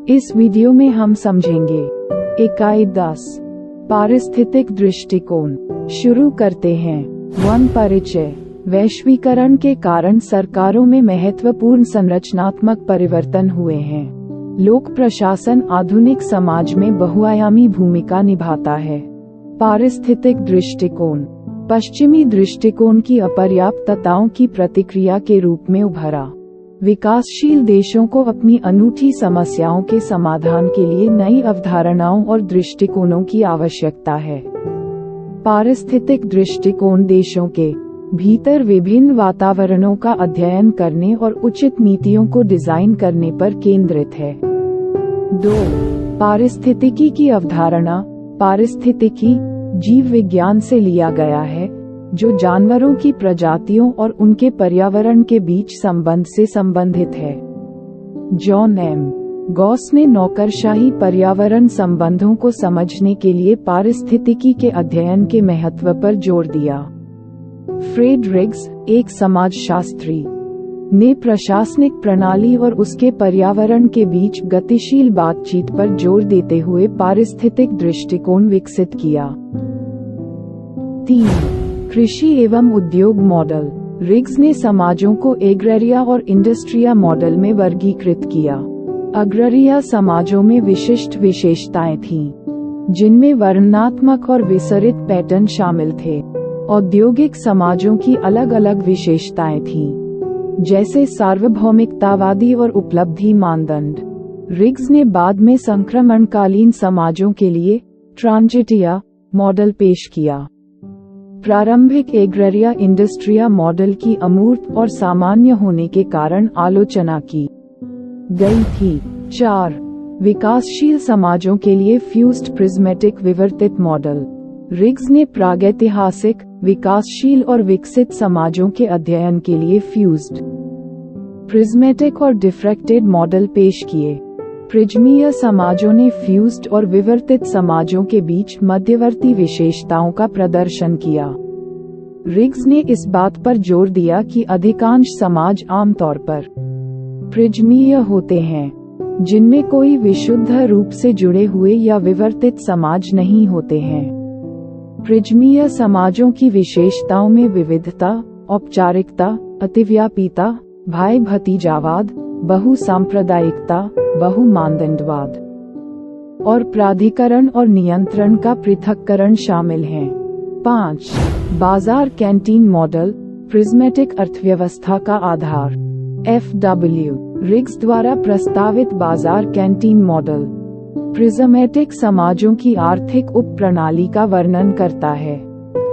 इस वीडियो में हम समझेंगे इकाई 10 पारिस्थितिक दृष्टिकोण। शुरू करते हैं। 1 परिचय। वैश्वीकरण के कारण सरकारों में महत्वपूर्ण संरचनात्मक परिवर्तन हुए हैं। लोक प्रशासन आधुनिक समाज में बहुआयामी भूमिका निभाता है। पारिस्थितिक दृष्टिकोण पश्चिमी दृष्टिकोण की अपर्याप्तताओं की प्रतिक्रिया के रूप में उभरा। विकासशील देशों को अपनी अनूठी समस्याओं के समाधान के लिए नई अवधारणाओं और दृष्टिकोणों की आवश्यकता है। पारिस्थितिक दृष्टिकोण देशों के भीतर विभिन्न वातावरणों का अध्ययन करने और उचित नीतियों को डिजाइन करने पर केंद्रित है। 2 पारिस्थितिकी की अवधारणा। पारिस्थितिकी जीव विज्ञान से लिया गया है, जो जानवरों की प्रजातियों और उनके पर्यावरण के बीच संबंध से संबंधित है। जॉन एम गॉस ने नौकरशाही पर्यावरण संबंधों को समझने के लिए पारिस्थितिकी के अध्ययन के महत्व पर जोर दिया। फ्रेड रिग्स, एक समाजशास्त्री, ने प्रशासनिक प्रणाली और उसके पर्यावरण के बीच गतिशील बातचीत पर जोर देते हुए पारिस्थितिक दृष्टिकोण विकसित किया। 3 कृषि एवं उद्योग मॉडल। रिग्स ने समाजों को एग्रेरिया और इंडस्ट्रिया मॉडल में वर्गीकृत किया। अग्ररिया समाजों में विशिष्ट विशेषताएं थीं, जिनमें वर्णनात्मक और विसरित पैटर्न शामिल थे। औद्योगिक समाजों की अलग अलग विशेषताएं थीं, जैसे सार्वभौमिकतावादी और उपलब्धि मानदंड। रिग्स ने बाद में संक्रमणकालीन समाजों के लिए ट्रांजिटिया मॉडल पेश किया। प्रारंभिक एग्रेरिया इंडस्ट्रिया मॉडल की अमूर्त और सामान्य होने के कारण आलोचना की गई थी। 4 विकासशील समाजों के लिए फ्यूज्ड प्रिज्मेटिक विवर्तित मॉडल। रिग्स ने प्रागैतिहासिक, विकासशील और विकसित समाजों के अध्ययन के लिए फ्यूज्ड, प्रिज्मेटिक और डिफ्रैक्टेड मॉडल पेश किए। प्रिज्मीय समाजों ने फ्यूज्ड और विवर्तित समाजों के बीच मध्यवर्ती विशेषताओं का प्रदर्शन किया। रिग्स ने इस बात पर जोर दिया कि अधिकांश समाज आमतौर पर प्रिज्मीय होते हैं, जिनमें कोई विशुद्ध रूप से जुड़े हुए या विवर्तित समाज नहीं होते हैं। प्रिज्मीय समाजों की विशेषताओं में विविधता, औपचारिकता, अतिव्यापीता, भाई भतीजावाद, बहुसांप्रदायिकता, बहुमानदंडवाद और प्राधिकरण और नियंत्रण का पृथक्करण शामिल हैं। 5 बाजार कैंटीन मॉडल। प्रिज्मेटिक अर्थव्यवस्था का आधार। FW रिग्स द्वारा प्रस्तावित बाजार कैंटीन मॉडल प्रिज्मेटिक समाजों की आर्थिक उप प्रणाली का वर्णन करता है।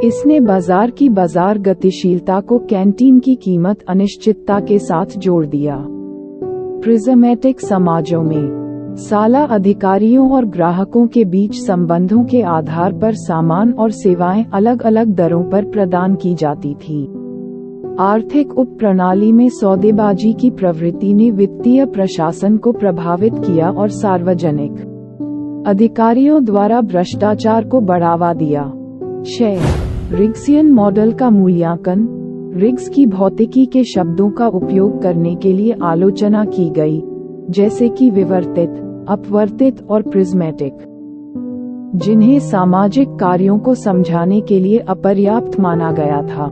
इसने बाजार की बाजार गतिशीलता को कैंटीन की कीमत अनिश्चितता के साथ जोड़ दिया। प्रिज्मेटिक समाजों में साला अधिकारियों और ग्राहकों के बीच संबंधों के आधार पर सामान और सेवाएं अलग अलग दरों पर प्रदान की जाती थीं। आर्थिक उप प्रणाली में सौदेबाजी की प्रवृत्ति ने वित्तीय प्रशासन को प्रभावित किया और सार्वजनिक अधिकारियों द्वारा भ्रष्टाचार को बढ़ावा दिया। 6 रिग्सियन मॉडल का मूल्यांकन। रिग्स की भौतिकी के शब्दों का उपयोग करने के लिए आलोचना की गई, जैसे कि विवर्तित, अपवर्तित और प्रिज्मेटिक, जिन्हें सामाजिक कार्यों को समझाने के लिए अपर्याप्त माना गया था।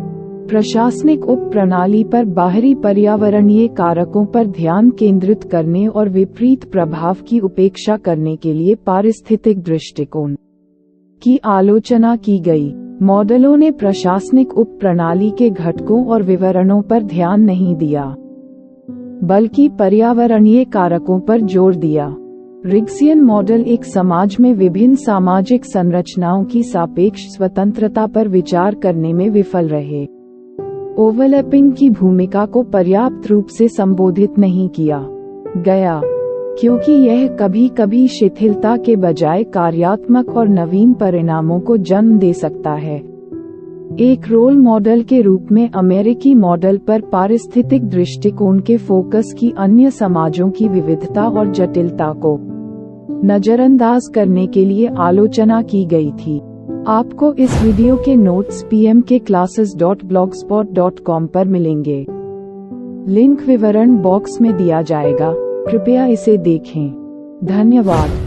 प्रशासनिक उप प्रणाली पर बाहरी पर्यावरणीय कारकों पर ध्यान केंद्रित करने और विपरीत प्रभाव की उपेक्षा करने के लिए पारिस्थितिक दृष्टिकोण की आलोचना की गई। मॉडलों ने प्रशासनिक उप प्रणाली के घटकों और विवरणों पर ध्यान नहीं दिया, बल्कि पर्यावरणीय कारकों पर जोर दिया। रिग्सियन मॉडल एक समाज में विभिन्न सामाजिक संरचनाओं की सापेक्ष स्वतंत्रता पर विचार करने में विफल रहे। ओवरलैपिंग की भूमिका को पर्याप्त रूप से संबोधित नहीं किया गया, क्योंकि यह कभी कभी शिथिलता के बजाय कार्यात्मक और नवीन परिणामों को जन्म दे सकता है। एक रोल मॉडल के रूप में अमेरिकी मॉडल पर पारिस्थितिक दृष्टिकोण के फोकस की अन्य समाजों की विविधता और जटिलता को नजरअंदाज करने के लिए आलोचना की गई थी। आपको इस वीडियो के नोट्स pmkclasses.blogspot.com पर मिलेंगे। लिंक विवरण बॉक्स में दिया जाएगा, कृपया इसे देखें। धन्यवाद।